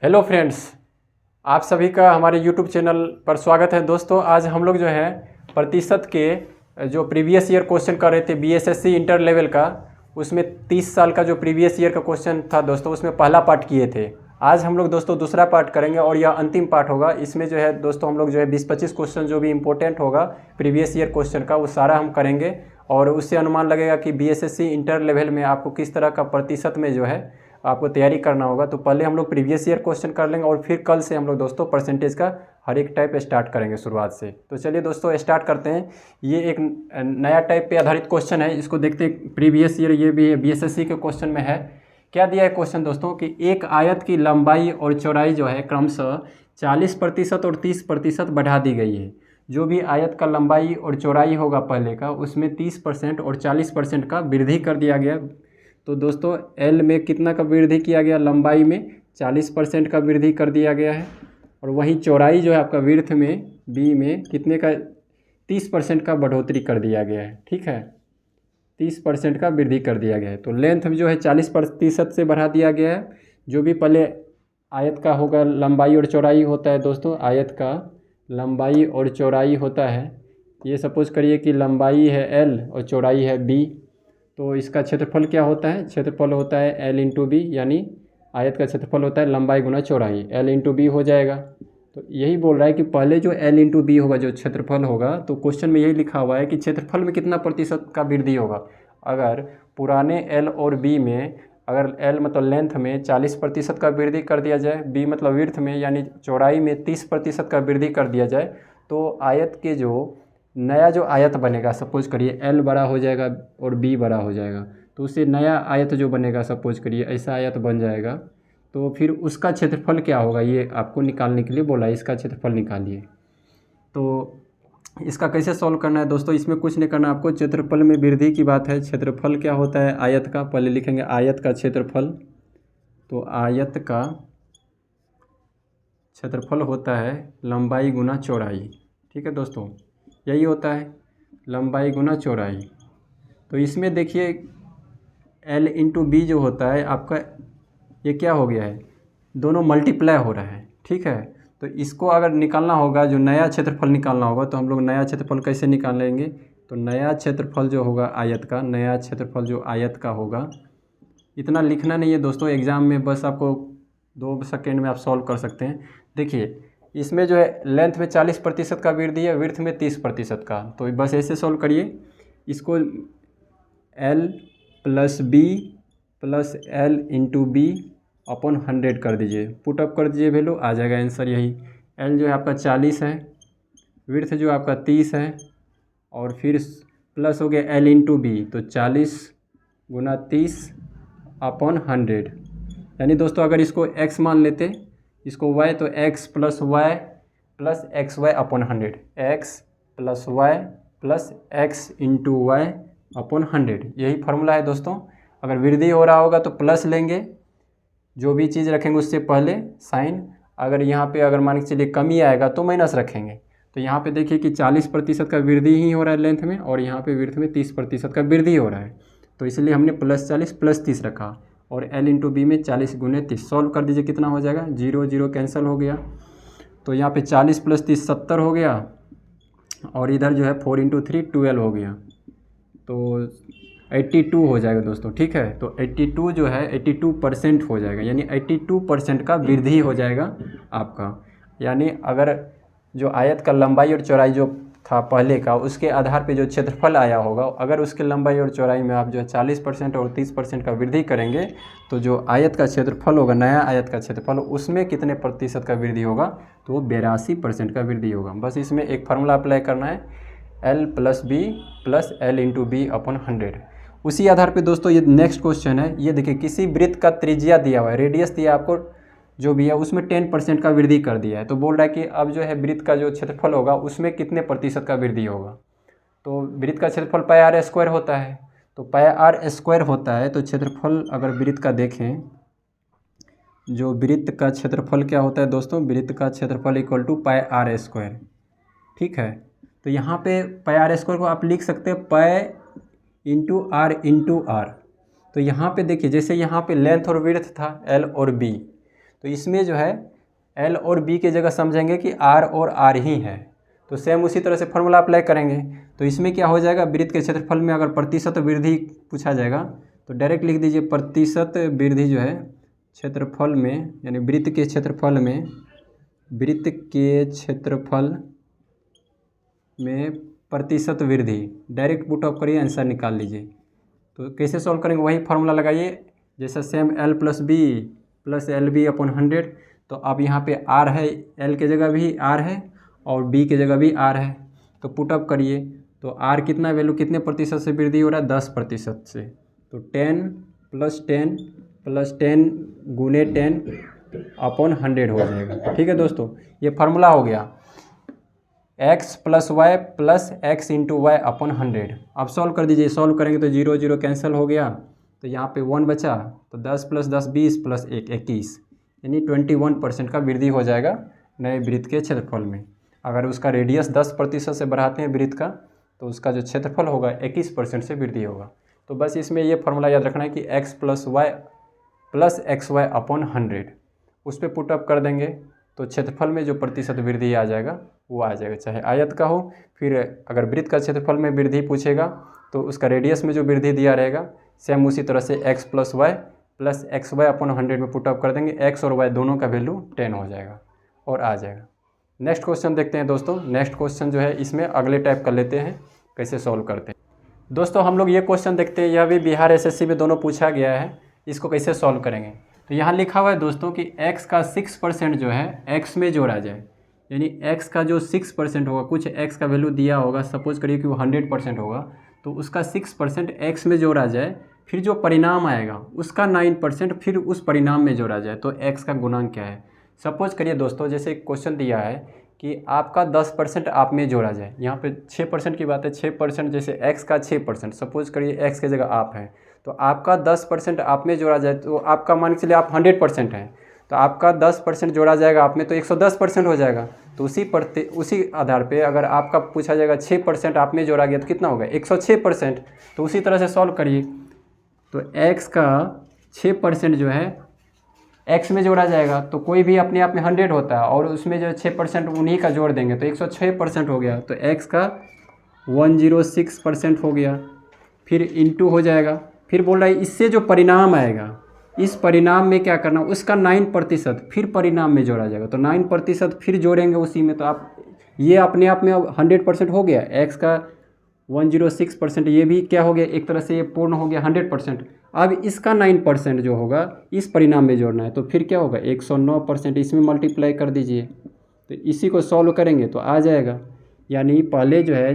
Hello friends, आप सभी का हमारे यूट्यूब चैनल पर स्वागत है। दोस्तों, आज हम लोग जो है प्रतिशत के जो प्रीवियस ईयर क्वेश्चन कर रहे थे बीएसएससी इंटर लेवल का, उसमें 30 साल का जो प्रीवियस ईयर का क्वेश्चन था दोस्तों, उसमें पहला पार्ट किए थे। आज हम लोग दोस्तों दूसरा पार्ट करेंगे और यह अंतिम पार्ट होगा। इसमें जो है दोस्तों हम लोग जो है 20-25 क्वेश्चन जो भी इंपॉर्टेंट होगा प्रीवियस ईयर क्वेश्चन का, वो सारा हम करेंगे और उससे अनुमान लगेगा कि बीएसएससी इंटर लेवल में आपको किस तरह का प्रतिशत में जो है आपको तैयारी करना होगा। तो पहले हम लोग प्रीवियस ईयर क्वेश्चन कर लेंगे और फिर कल से हम लोग दोस्तों परसेंटेज का हर एक टाइप स्टार्ट करेंगे शुरुआत से। तो चलिए दोस्तों स्टार्ट करते हैं। ये एक नया टाइप पे आधारित क्वेश्चन है, इसको देखते हैं। प्रीवियस ईयर ये भी बीएसएससी के क्वेश्चन में है। क्या दिया है क्वेश्चन दोस्तों कि एक आयत की लंबाई और चौड़ाई जो है क्रमशः 40% और 30% बढ़ा दी गई है। जो भी आयत का लंबाई और चौड़ाई होगा पहले का, उसमें 30% और 40% का वृद्धि कर दिया गया। तो दोस्तों एल में कितना का वृद्धि किया गया? लंबाई में 40% का वृद्धि कर दिया गया है। और वही चौड़ाई जो है आपका विड्थ में बी में कितने का 30% का बढ़ोतरी कर दिया गया है। ठीक है, 30% का वृद्धि कर दिया गया है। तो लेंथ जो है 40% से बढ़ा दिया गया है। जो भी पहले आयत का होगा लंबाई और चौड़ाई होता है दोस्तों, आयत का लंबाई और चौड़ाई होता है। ये सपोज करिए कि लंबाई है एल और चौड़ाई है बी, तो इसका क्षेत्रफल क्या होता है? क्षेत्रफल होता है एल इंटू बी, यानी आयत का क्षेत्रफल होता है लंबाई गुना चौड़ाई, एल इंटू बी हो जाएगा। तो यही बोल रहा है कि पहले जो एल इंटू बी होगा, जो क्षेत्रफल होगा, तो क्वेश्चन में यही लिखा हुआ है कि क्षेत्रफल में कितना प्रतिशत का वृद्धि होगा। अगर पुराने एल और बी में, अगर एल मतलब लेंथ में 40% का वृद्धि कर दिया जाए, बी मतलब विड्थ में यानी चौड़ाई में 30% का वृद्धि कर दिया जाए, तो आयत के जो नया जो आयत बनेगा, सपोज करिए एल बड़ा हो जाएगा और बी बड़ा हो जाएगा, तो उससे नया आयत जो बनेगा, सपोज करिए ऐसा आयत बन जाएगा, तो फिर उसका क्षेत्रफल क्या होगा ये आपको निकालने के लिए बोला है। इसका क्षेत्रफल निकालिए। तो इसका कैसे सॉल्व करना है दोस्तों? इसमें कुछ नहीं करना आपको, क्षेत्रफल में वृद्धि की बात है। क्षेत्रफल क्या होता है आयत का? पहले लिखेंगे आयत का क्षेत्रफल। तो आयत का क्षेत्रफल होता है लंबाई गुना चौड़ाई। ठीक है दोस्तों, यही होता है लंबाई गुना चौड़ाई। तो इसमें देखिए एल इंटू बी जो होता है आपका, ये क्या हो गया है? दोनों मल्टीप्लाई हो रहा है। ठीक है, तो इसको अगर निकालना होगा, जो नया क्षेत्रफल निकालना होगा, तो हम लोग नया क्षेत्रफल कैसे निकालेंगे? तो नया क्षेत्रफल जो होगा आयत का, नया क्षेत्रफल जो आयत का होगा, इतना लिखना नहीं है दोस्तों एग्ज़ाम में, बस आपको 2 सेकेंड में आप सॉल्व कर सकते हैं। देखिए इसमें जो है लेंथ में 40% का वृद्धि है, विड्थ में 30% का, तो बस ऐसे सॉल्व करिए। इसको L plus B plus L into B upon 100 कर दीजिए, पुट अप कर दीजिए, वैल्यू आ जाएगा आंसर यही। एल जो है आपका 40 है, विड्थ जो आपका 30 है, और फिर प्लस हो गया एल इंटू बी, तो 40 गुना 30 अपॉन 100, यानी दोस्तों अगर इसको x मान लेते, इसको y, तो x plus Y plus X Y upon 100, X plus Y plus X into Y upon 100, यही फार्मूला है दोस्तों। अगर वृद्धि हो रहा होगा तो प्लस लेंगे, जो भी चीज़ रखेंगे उससे पहले साइन। अगर यहाँ पे अगर मान के चलिए कमी आएगा तो माइनस रखेंगे। तो यहाँ पे देखिए कि 40% का वृद्धि ही हो रहा है लेंथ में, और यहाँ पे विड्थ में 30% का वृद्धि हो रहा है, तो इसलिए हमने प्लस 40 प्लस 30 रखा। और एल इंटू बी में 40 गुने 30, सॉल्व कर दीजिए, कितना हो जाएगा? 0 0 कैंसिल हो गया, तो यहाँ पे 40 प्लस 30 70 हो गया, और इधर जो है 4 इंटू 3 12 हो गया, तो 82 हो जाएगा दोस्तों। ठीक है, तो 82 जो है 82% हो जाएगा, यानी 82% का वृद्धि हो जाएगा आपका। यानी अगर जो आयत का लंबाई और चौड़ाई जो था पहले का, उसके आधार पे जो क्षेत्रफल आया होगा, अगर उसके लंबाई और चौड़ाई में आप जो है 40% और 30% का वृद्धि करेंगे, तो जो आयत का क्षेत्रफल होगा, नया आयत का क्षेत्रफल, उसमें कितने प्रतिशत का वृद्धि होगा? तो वो 82% का वृद्धि होगा। बस इसमें एक फार्मूला अप्लाई करना है, L plus B plus L into B upon 100। उसी आधार पे दोस्तों ये नेक्स्ट क्वेश्चन है। ये देखिए किसी वृत्त का त्रिज्या दिया हुआ है, रेडियस दिया आपको जो भी है, उसमें 10% का वृद्धि कर दिया है। तो बोल रहा है कि अब जो है वृत्त का जो क्षेत्रफल होगा उसमें कितने प्रतिशत का वृद्धि होगा? तो वृत्त का क्षेत्रफल पाई आर स्क्वायर होता है, तो पाई आर स्क्वायर होता है, तो क्षेत्रफल अगर वृत्त का देखें, जो वृत्त का क्षेत्रफल क्या होता है दोस्तों? वृत्त का क्षेत्रफल equal to pi R square. ठीक है, तो यहाँ पे पाई आर स्क्वायर को आप लिख सकते हैं पाई इंटू आर। तो यहाँ पे देखिए, जैसे यहाँ पे लेंथ और विड्थ था एल और बी, तो इसमें जो है एल और बी की जगह समझेंगे कि आर और आर ही है। तो सेम उसी तरह से फॉर्मूला अप्लाई करेंगे। तो इसमें क्या हो जाएगा, वृत्त के क्षेत्रफल में अगर प्रतिशत वृद्धि पूछा जाएगा तो डायरेक्ट लिख दीजिए प्रतिशत वृद्धि जो है क्षेत्रफल में, यानी वृत्त के क्षेत्रफल में, वृत्त के क्षेत्रफल में प्रतिशत वृद्धि, डायरेक्ट पुट ऑफ करिए, आंसर निकाल लीजिए। तो कैसे सॉल्व करेंगे, वही फार्मूला लगाइए जैसा same L plus B plus L B upon 100। तो अब यहाँ पे आर है, एल के जगह भी आर है और बी के जगह भी आर है, तो पुट अप करिए। तो आर कितना वैल्यू कितने प्रतिशत से वृद्धि हो रहा है, 10% से। तो 10 + 10 गुने 10 अपॉन 100 हो जाएगा। ठीक है दोस्तों, ये फार्मूला हो गया x + y + x × y upon 100। अब सॉल्व कर दीजिए, सॉल्व करेंगे तो 0 0 कैंसिल हो गया, तो यहाँ पे 1 बचा, तो 10 + 10 20 + 1 21, यानी 21% का वृद्धि हो जाएगा नए वृत्त के क्षेत्रफल में। अगर उसका रेडियस 10% से बढ़ाते हैं वृत्त का, तो उसका जो क्षेत्रफल होगा 21% से वृद्धि होगा। तो बस इसमें ये फार्मूला याद रखना है कि x + y + xy अपॉन 100, उस पर पुट अप कर देंगे तो क्षेत्रफल में जो प्रतिशत वृद्धि आ जाएगा वो आ जाएगा, चाहे आयत का हो। फिर अगर वृत्त का क्षेत्रफल में वृद्धि पूछेगा तो उसका रेडियस में जो वृद्धि दिया रहेगा सेम उसी तरह से x + y + xy अपॉन 100 में पुट अप कर देंगे, x और y दोनों का वैल्यू 10 हो जाएगा और आ जाएगा। नेक्स्ट क्वेश्चन देखते हैं दोस्तों। नेक्स्ट क्वेश्चन जो है इसमें अगले टाइप कर लेते हैं, कैसे सॉल्व करते हैं। दोस्तों हम लोग ये क्वेश्चन देखते हैं, यह भी बिहार एसएससी में दोनों पूछा गया है, इसको कैसे सॉल्व करेंगे। तो यहाँ लिखा हुआ है दोस्तों कि x का 6% जो है x में जोड़ा जाए, यानी x का जो 6% होगा, कुछ x का वैल्यू दिया होगा, सपोज करिए कि वो 100% होगा, तो उसका 6% x में जोड़ा जाए, फिर जो परिणाम आएगा उसका 9% फिर उस परिणाम में जोड़ा जाए, तो x का गुणांक क्या है। सपोज करिए दोस्तों, जैसे क्वेश्चन दिया है कि आपका 10% आप में जोड़ा जाए, यहाँ पे 6% की बात है, 6% जैसे x का 6%, सपोज करिए x की जगह आप है, तो आपका 10% आप में जोड़ा जाए, तो आपका मान के चलिए आप 100% हैं, तो आपका 10% जोड़ा जाएगा आप में, तो 110% हो जाएगा। तो उसी आधार पे अगर आपका पूछा जाएगा 6% आप में जोड़ा गया तो कितना होगा, 106%। तो उसी तरह से सॉल्व करिए, तो x का 6% जो है x में जोड़ा जाएगा, तो कोई भी अपने आप में 100 होता है और उसमें जो 6% उन्हीं का जोड़ देंगे तो 106% हो गया, तो x का 106% हो गया। फिर इंटू हो जाएगा, फिर बोल रहा है इससे जो परिणाम आएगा, इस परिणाम में क्या करना, उसका 9% फिर परिणाम में जोड़ा जाएगा, तो 9% फिर जोड़ेंगे उसी में, तो आप ये अपने आप में अब 100% हो गया। x का 106%, ये भी क्या हो गया, एक तरह से ये पूर्ण हो गया 100%। अब इसका 9% जो होगा इस परिणाम में जोड़ना है, तो फिर क्या होगा 109%, इसमें मल्टीप्लाई कर दीजिए, तो इसी को सॉल्व करेंगे तो आ जाएगा। यानी पहले जो है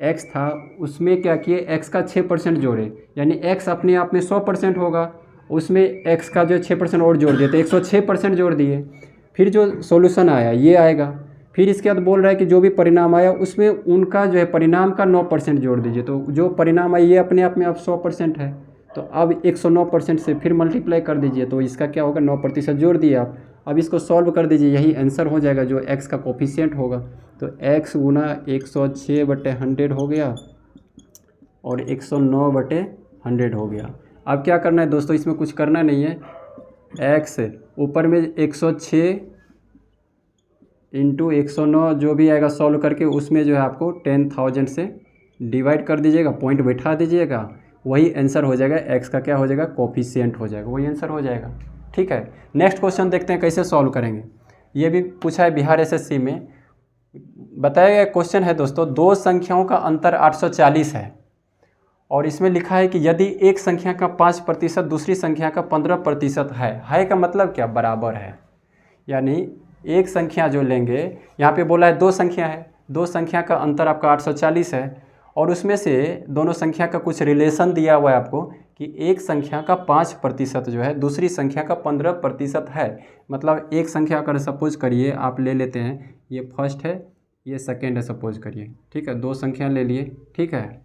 x था उसमें क्या किए, x का 6% जोड़े, यानी x अपने आप में 100% होगा, उसमें x का जो 6% और जोड़ दिए तो 106% जोड़ दिए। फिर जो सॉल्यूशन आया ये आएगा, फिर इसके बाद बोल रहा है कि जो भी परिणाम आया उसमें उनका जो है परिणाम का 9% जोड़ दीजिए, तो जो परिणाम आया ये अपने आप में अब 100% है, तो अब 109% से फिर मल्टीप्लाई कर दीजिए, तो इसका क्या होगा 9% जोड़ दिए आप। अब इसको सॉल्व कर दीजिए, यही आंसर हो जाएगा जो x का कोफिशिएंट होगा, तो x गुना 106/100 हो गया और 109/100 हो गया। अब क्या करना है दोस्तों, इसमें कुछ करना नहीं है, x ऊपर में 106 × 109 जो भी आएगा सॉल्व करके उसमें जो है आपको 10,000 से डिवाइड कर दीजिएगा, पॉइंट बैठा दीजिएगा, वही आंसर हो जाएगा। x का क्या हो जाएगा, कोफिशिएंट हो जाएगा, वही आंसर हो जाएगा। ठीक है, नेक्स्ट क्वेश्चन देखते हैं कैसे सॉल्व करेंगे। ये भी पूछा है बिहार एसएससी में, बताया गया क्वेश्चन है दोस्तों, दो संख्याओं का अंतर 840 है और इसमें लिखा है कि यदि एक संख्या का 5% दूसरी संख्या का 15% है का मतलब क्या, बराबर है। यानी एक संख्या जो लेंगे, यहाँ पे बोला है दो संख्या है, दो संख्या का अंतर आपका 840 है और उसमें से दोनों संख्या का कुछ रिलेशन दिया हुआ है आपको कि एक संख्या का 5% जो है दूसरी संख्या का 15% है। मतलब एक संख्या अगर सपोज करिए आप ले लेते हैं, ये फर्स्ट है ये सेकेंड है सपोज करिए, ठीक है, दो संख्या ले लिए, ठीक है।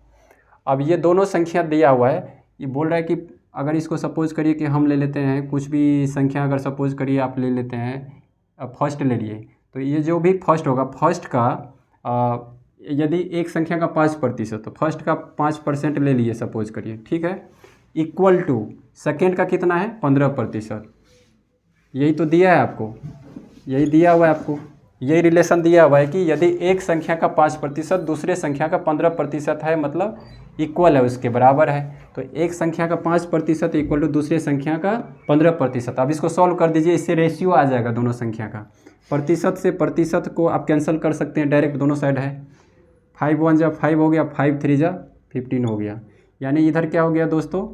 अब ये दोनों संख्या दिया हुआ है, ये बोल रहा है कि अगर इसको सपोज करिए कि हम ले लेते हैं कुछ भी संख्या, अगर सपोज करिए आप ले लेते हैं फर्स्ट ले लिए, तो ये जो भी फर्स्ट होगा, फर्स्ट का यदि एक संख्या का 5%, तो फर्स्ट का 5% ले लिए सपोज करिए, ठीक है, इक्वल टू सेकेंड का कितना है 15%, यही तो दिया है आपको, यही दिया हुआ है आपको, यही रिलेशन दिया हुआ है कि यदि एक संख्या का 5% दूसरे संख्या का 15% है, मतलब इक्वल है, उसके बराबर है। तो एक संख्या का 5% इक्वल टू दूसरे संख्या का 15%। अब इसको सॉल्व कर दीजिए, इससे रेशियो आ जाएगा दोनों संख्या का। प्रतिशत से प्रतिशत को आप कैंसिल कर सकते हैं डायरेक्ट, दोनों साइड है। 5 1 जा 5 हो गया, 5 3 जा 15 हो गया। यानी इधर क्या हो गया दोस्तों,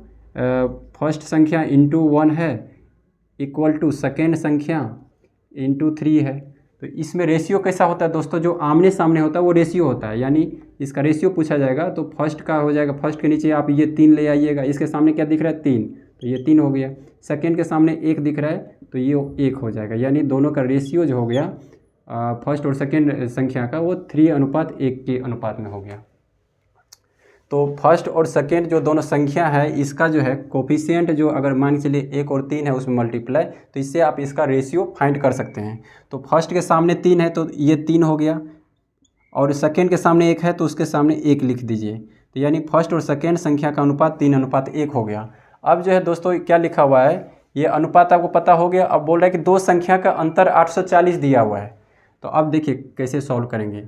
फर्स्ट संख्या इंटू 1 है इक्वल टू सेकेंड संख्या इंटू 3 है। तो इसमें रेशियो कैसा होता है दोस्तों, जो आमने सामने होता है वो रेशियो होता है, यानी इसका रेशियो पूछा जाएगा तो फर्स्ट का हो जाएगा, फर्स्ट के नीचे आप ये 3 ले आइएगा, इसके सामने क्या दिख रहा है 3, तो ये 3 हो गया। सेकेंड के सामने 1 दिख रहा है तो ये 1 हो जाएगा, यानी दोनों का रेशियो जो हो गया फर्स्ट और सेकेंड संख्या का वो 3:1 के अनुपात में हो गया। तो फर्स्ट और सेकेंड जो दोनों संख्या है इसका जो है कोफिशिएंट जो अगर मान के चलिए 1 और 3 है उसमें मल्टीप्लाई, तो इससे आप इसका रेशियो फाइंड कर सकते हैं। तो फर्स्ट के सामने 3 है तो ये 3 हो गया, और सेकेंड के सामने 1 है तो उसके सामने 1 लिख दीजिए। तो यानी फर्स्ट और सेकेंड संख्या का अनुपात 3:1 हो गया। अब जो है दोस्तों क्या लिखा हुआ है, ये अनुपात आपको पता हो गया। अब बोल रहा है कि दो संख्या का अंतर 840 दिया हुआ है। तो अब देखिए कैसे सॉल्व करेंगे।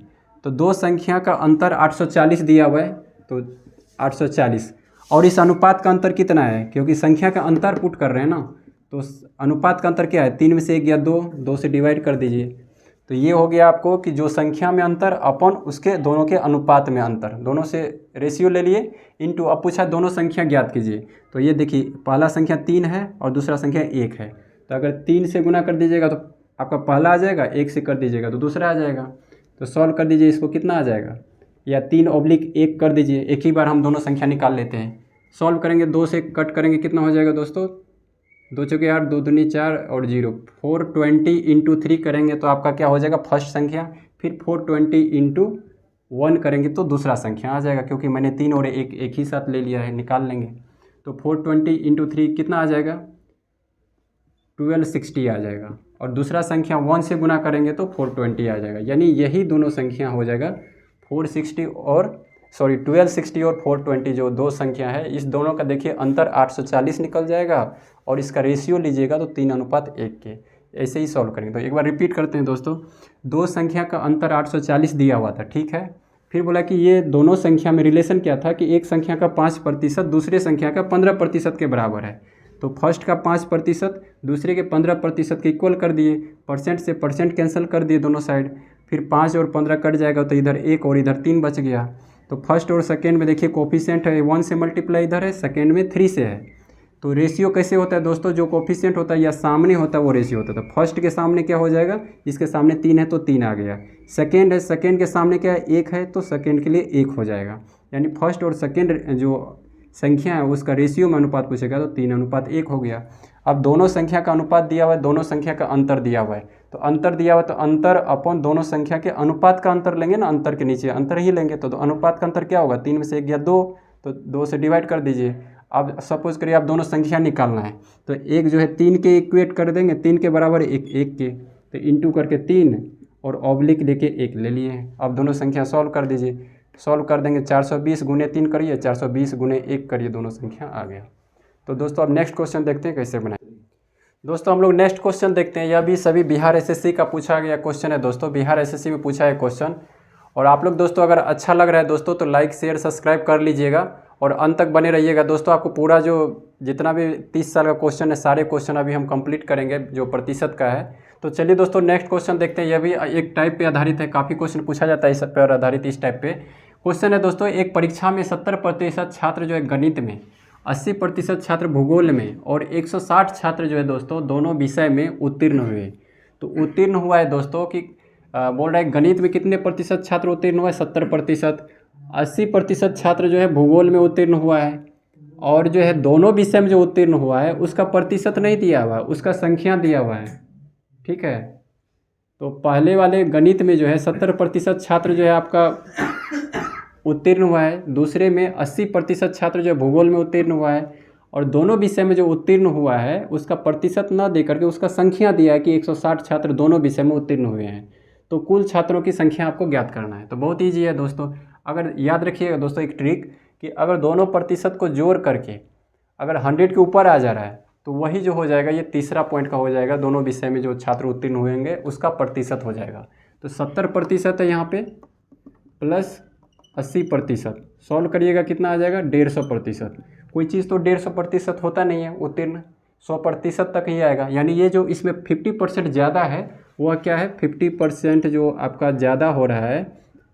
तो दो संख्या का अंतर 840 दिया हुआ है, तो 840, और इस अनुपात का अंतर कितना है, क्योंकि संख्या का अंतर पुट कर रहे हैं ना, तो अनुपात का अंतर क्या है, 3 में से 1 या 2 से डिवाइड कर दीजिए। तो ये हो गया आपको कि जो संख्या में अंतर अपन उसके दोनों के अनुपात में अंतर, दोनों से रेशियो ले लिए इनटू, अब पूछा दोनों संख्या ज्ञात कीजिए। तो ये देखिए पहला संख्या 3 है और दूसरा संख्या 1 है। तो अगर 3 से गुना कर दीजिएगा तो आपका पहला आ जाएगा, 1 से कर दीजिएगा तो दूसरा आ जाएगा। तो सॉल्व कर दीजिए, इसको कितना आ जाएगा, या 3/1 कर दीजिए, एक ही बार हम दोनों संख्या निकाल लेते हैं। सॉल्व करेंगे, 2 से कट करेंगे, कितना हो जाएगा दोस्तों, 2 चौके 8, 2 दूनी 4 और 0, 420 इंटू 3 करेंगे तो आपका क्या हो जाएगा फर्स्ट संख्या, फिर 420 इंटू 1 करेंगे तो दूसरा संख्या आ जाएगा, क्योंकि मैंने 3 और 1 एक ही साथ ले लिया है, निकाल लेंगे। तो 420 इंटू 3 कितना आ जाएगा, 1260 आ जाएगा, और दूसरा संख्या 1 से गुना करेंगे तो 420 आ जाएगा। यानी यही दोनों संख्या हो जाएगा 460 और 1260 और 420, जो दो संख्या है इस दोनों का देखिए अंतर 840 निकल जाएगा, और इसका रेशियो लीजिएगा तो 3:1 के। ऐसे ही सॉल्व करेंगे। तो एक बार रिपीट करते हैं दोस्तों, दो संख्या का अंतर 840 दिया हुआ था, ठीक है। फिर बोला कि ये दोनों संख्या में रिलेशन क्या था कि एक संख्या का 5% दूसरे संख्या का 15% के बराबर है। तो फर्स्ट का 5% दूसरे के 15% के इक्वल कर दिए, परसेंट से परसेंट कैंसिल कर दिए दोनों साइड, फिर 5 और 15 कट जाएगा तो इधर 1 और इधर 3 बच गया। तो फर्स्ट और सेकेंड में देखिए कोफिशिएंट है 1 से मल्टीप्लाई इधर है, सेकेंड में 3 से है। तो रेशियो कैसे होता है दोस्तों, जो कोफिशिएंट होता है या सामने होता है वो रेशियो होता है। तो फर्स्ट के सामने क्या हो जाएगा, इसके सामने 3 है तो 3 आ गया। सेकेंड है, सेकेंड के सामने क्या है 1 है तो सेकेंड के लिए 1 हो जाएगा। यानी फर्स्ट और सेकेंड जो संख्या है उसका रेशियो में अनुपात पूछेगा तो 3:1 हो गया। अब दोनों संख्या का अनुपात दिया हुआ है, दोनों संख्या का अंतर दिया हुआ है। तो अंतर दिया हुआ है तो अंतर अपन दोनों संख्या के अनुपात का अंतर लेंगे ना, अंतर के नीचे अंतर ही लेंगे। तो अनुपात का अंतर क्या होगा, 3 में से 1 या 2, तो 2 से डिवाइड कर दीजिए। अब सपोज करिए आप दोनों संख्या निकालना है, तो एक जो है 3 के इक्वेट कर देंगे, 3 के बराबर 1 के, तो इंटू करके 3 और ऑब्लिक लेके 1 ले लिए हैं। अब दोनों संख्या सॉल्व कर दीजिए, सॉल्व कर देंगे 420 गुने 3 करिए, 420 गुने 1 करिए, दोनों संख्या आ गया। तो दोस्तों अब नेक्स्ट क्वेश्चन देखते हैं कैसे बनाएं। दोस्तों हम लोग नेक्स्ट क्वेश्चन देखते हैं। यह भी सभी बिहार एसएससी का पूछा गया क्वेश्चन है दोस्तों, बिहार एसएससी में पूछा है क्वेश्चन। और आप लोग दोस्तों अगर अच्छा लग रहा है दोस्तों तो लाइक शेयर सब्सक्राइब कर लीजिएगा और अंत तक बने रहिएगा दोस्तों। आपको पूरा जो जितना भी 30 साल का क्वेश्चन है सारे क्वेश्चन अभी हम कंप्लीट करेंगे जो प्रतिशत का है। तो चलिए दोस्तों नेक्स्ट क्वेश्चन देखते हैं। यह भी एक टाइप पे आधारित है, काफ़ी क्वेश्चन पूछा जाता है इस पर आधारित। इस टाइप पे क्वेश्चन है दोस्तों, एक परीक्षा में 70% छात्र जो है गणित में, 80% छात्र भूगोल में और 160 छात्र जो है दोस्तों दोनों विषय में उत्तीर्ण हुए। तो उत्तीर्ण हुआ है दोस्तों कि बोल रहा है गणित में कितने प्रतिशत छात्र उत्तीर्ण हुआ है, 70%। 80% छात्र जो है भूगोल में उत्तीर्ण हुआ है, और जो है दोनों विषय में जो उत्तीर्ण हुआ है उसका प्रतिशत नहीं दिया हुआ है, उसका संख्या दिया हुआ है, ठीक है। तो पहले वाले गणित में जो है 70% छात्र जो है आपका उत्तीर्ण हुआ है, दूसरे में 80% छात्र जो भूगोल में उत्तीर्ण हुआ है, और दोनों विषय में जो उत्तीर्ण हुआ है उसका प्रतिशत न दे करके उसका संख्या दिया है कि 160 छात्र दोनों विषय में उत्तीर्ण हुए हैं। तो कुल छात्रों की संख्या आपको ज्ञात करना है। तो बहुत ईजी है दोस्तों। अगर याद रखिएगा दोस्तों एक ट्रिक कि अगर दोनों प्रतिशत को जोड़ करके अगर 100 के ऊपर आ जा रहा है तो वही जो हो जाएगा ये तीसरा पॉइंट का हो जाएगा, दोनों विषय में जो छात्र उत्तीर्ण हुएंगे उसका प्रतिशत हो जाएगा। तो 70% है यहाँ पे प्लस 80%, सॉल्व करिएगा कितना आ जाएगा 150%। कोई चीज़ तो 150% होता नहीं है उत्तीर्ण, 100% तक ही आएगा। यानी ये जो इसमें 50% ज़्यादा है वह क्या है, 50% जो आपका ज़्यादा हो रहा है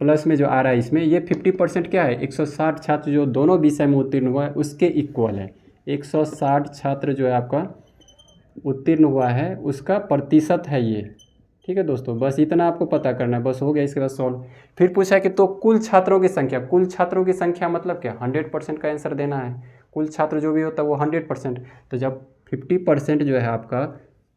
प्लस में जो आ रहा है इसमें, ये 50% क्या है, 160 छात्र जो दोनों विषय में उत्तीर्ण हुआ है उसके इक्वल है। 160 छात्र जो है आपका उत्तीर्ण हुआ है उसका प्रतिशत है ये। ठीक है दोस्तों, बस इतना आपको पता करना है, बस हो गया। इसके बाद सॉल्व। फिर पूछा है कि तो कुल छात्रों की संख्या, कुल छात्रों की संख्या मतलब क्या, 100% का आंसर देना है। कुल छात्र जो भी होता है वो 100%। तो जब 50% जो है आपका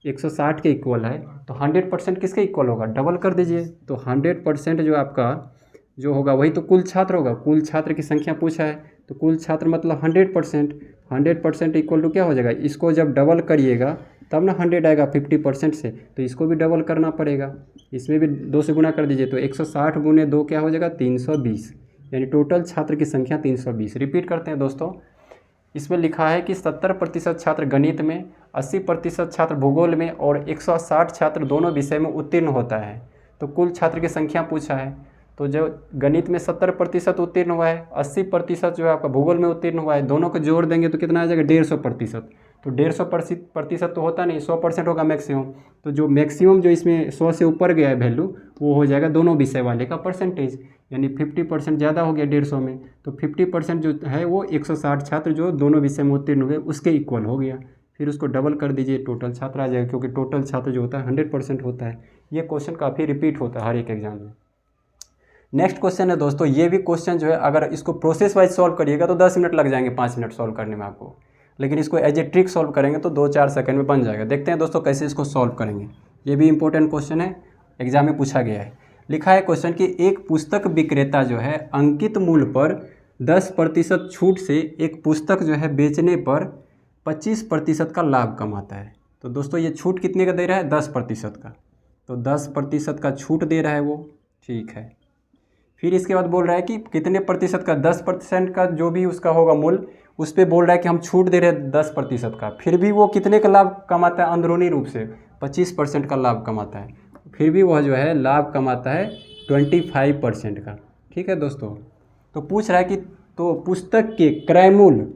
160 के इक्वल है तो 100% किसके इक्वल होगा, डबल कर दीजिए। तो 100% जो आपका जो होगा वही तो कुल छात्र होगा। कुल छात्र की संख्या पूछा है तो कुल छात्र मतलब 100%। 100% इक्वल टू क्या हो जाएगा, इसको जब डबल करिएगा तब ना 100 आएगा 50% से, तो इसको भी डबल करना पड़ेगा। इसमें भी 2 से गुना कर दीजिए तो 160 गुने 2 क्या हो जाएगा 320, यानी टोटल छात्र की संख्या 320। रिपीट करते हैं दोस्तों, इसमें लिखा है कि 70% छात्र गणित में, 80% छात्र भूगोल में और 160 छात्र दोनों विषय में उत्तीर्ण होता है। तो कुल छात्र की संख्या पूछा है, तो जो गणित में 70% उत्तीर्ण हुआ है, 80% जो है आपका भूगोल में उत्तीर्ण हुआ है, दोनों को जोड़ देंगे तो कितना आ जाएगा 150%। तो 150% तो होता नहीं, 100% होगा मैक्सिमम। तो जो मैक्सिमम जो इसमें 100 से ऊपर गया है वैल्यू वो हो जाएगा दोनों विषय वाले का परसेंटेज, यानी 50% ज़्यादा हो गया 150 में। तो 50% जो है वो 160 छात्र जो दोनों विषय में उत्तीर्ण हुए उसके इक्वल हो गया। फिर उसको डबल कर दीजिए, टोटल छात्र आ जाएगा, क्योंकि टोटल छात्र जो होता है 100% होता है। ये क्वेश्चन काफ़ी रिपीट होता है हर एक एग्जाम में। नेक्स्ट क्वेश्चन है दोस्तों, ये भी क्वेश्चन जो है अगर इसको प्रोसेस वाइज सॉल्व करिएगा तो 10 मिनट लग जाएंगे, 5 मिनट सॉल्व करने में आपको, लेकिन इसको एज ए ट्रिक सॉल्व करेंगे तो 2-4 सेकंड में बन जाएगा। देखते हैं दोस्तों कैसे इसको सॉल्व करेंगे। ये भी इंपॉर्टेंट क्वेश्चन है, एग्जाम में पूछा गया है। लिखा है क्वेश्चन कि एक पुस्तक विक्रेता जो है अंकित मूल्य पर 10% छूट से एक पुस्तक जो है बेचने पर 25% का लाभ कमाता है। तो दोस्तों ये छूट कितने का दे रहा है, 10% का। तो 10% का छूट दे रहा है वो, ठीक है। फिर इसके बाद बोल रहा है कि कितने प्रतिशत का, 10% का जो भी उसका होगा मूल्य उस पर बोल रहा है कि हम छूट दे रहे हैं 10% का। फिर भी वो कितने का लाभ कमाता है, अंदरूनी रूप से 25% का लाभ कमाता है। फिर भी वह जो है लाभ कमाता है 25% का। ठीक है दोस्तों, तो पूछ रहा है कि तो पुस्तक के क्रय मूल्य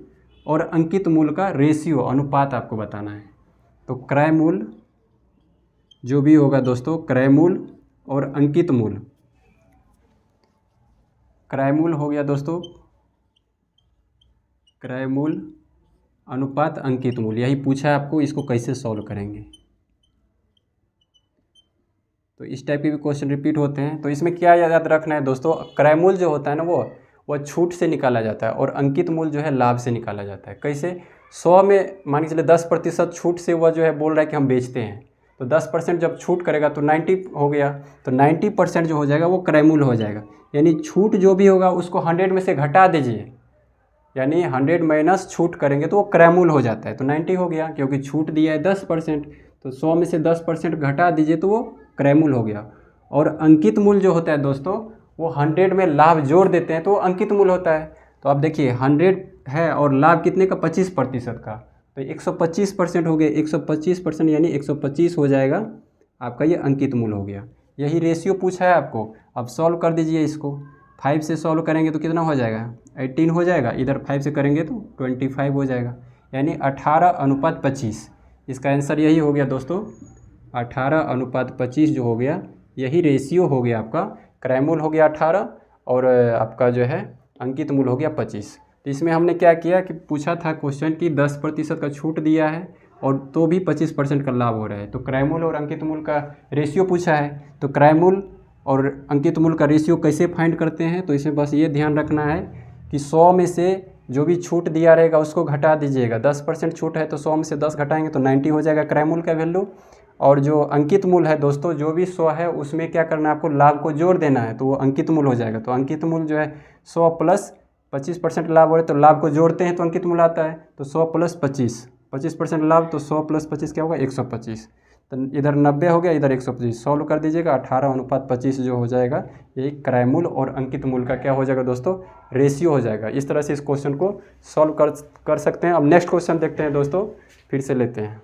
और अंकित मूल्य का रेशियो, अनुपात आपको बताना है। तो क्रय मूल्य जो भी होगा दोस्तों, क्रय मूल्य और अंकित मूल्य, क्रय मूल्य हो गया दोस्तों, क्रय मूल्य अनुपात अंकित मूल्य, यही पूछा है आपको। इसको कैसे सॉल्व करेंगे, तो इस टाइप के भी क्वेश्चन रिपीट होते हैं। तो इसमें क्या याद रखना है दोस्तों, क्रय मूल्य जो होता है ना वो छूट से निकाला जाता है और अंकित मूल्य जो है लाभ से निकाला जाता है। कैसे, 100 में मान के चलिए 10% छूट से वह जो है बोल रहा है कि हम बेचते हैं, तो 10% जब छूट करेगा तो 90 हो गया, तो 90% जो हो जाएगा वो क्रय मूल्य हो जाएगा। यानी छूट जो भी होगा उसको 100 में से घटा दीजिए, यानी 100 माइनस छूट करेंगे तो वो क्रय मूल्य हो जाता है। तो 90 हो गया, क्योंकि छूट दिया है 10%, तो 100 में से 10% घटा दीजिए तो वो क्रय मूल्य हो गया। और अंकित मूल्य जो होता है दोस्तों, वो 100 में लाभ जोड़ देते हैं तो वो अंकित मूल्य होता है। तो आप देखिए 100 है और लाभ कितने का, 25% का, तो 125% हो गया। 125% यानी 125 हो जाएगा आपका, ये अंकित मूल्य हो गया। यही रेशियो पूछा है आपको। अब सॉल्व कर दीजिए इसको, 5 से सॉल्व करेंगे तो कितना हो जाएगा, 18 हो जाएगा। इधर 5 से करेंगे तो 25 हो जाएगा, यानी 18:25। इसका आंसर यही हो गया दोस्तों, 18:25 जो हो गया, यही रेशियो हो गया आपका। क्रय मूल्य हो गया 18 और आपका जो है अंकित मूल्य हो गया 25। तो इसमें हमने क्या किया कि पूछा था क्वेश्चन कि 10% का छूट दिया है और तो भी 25% का लाभ हो रहा है। तो क्रय मूल्य और अंकित मूल्य का रेशियो पूछा है, तो क्रय मूल्य और अंकित मूल्य का रेशियो कैसे फाइंड करते हैं। तो इसमें बस ये ध्यान रखना है कि 100 में से जो भी छूट दिया रहेगा उसको घटा दीजिएगा। 10% छूट है तो 100 में से 10 घटाएंगे तो 90 हो जाएगा क्रय मूल्य का वैल्यू। और जो अंकित मूल्य है दोस्तों, जो भी 100 है उसमें क्या करना है आपको, लाभ को जोड़ देना है, तो वो अंकित मूल्य हो जाएगा। तो अंकित मूल्य जो है 100 प्लस 25% लाभ हो रहा है, तो लाभ को जोड़ते हैं तो अंकित मूल्य आता है। तो 100 प्लस 25, 25% लाभ, तो 100 प्लस 25 क्या होगा, 125। तो इधर 90 हो गया, इधर 125, सॉल्व कर दीजिएगा 18:25 जो हो जाएगा, यही क्रयमूल्य और अंकित मूल्य का क्या हो जाएगा दोस्तों, रेशियो हो जाएगा। इस तरह से इस क्वेश्चन को सॉल्व कर सकते हैं। अब नेक्स्ट क्वेश्चन देखते हैं दोस्तों, फिर से लेते हैं।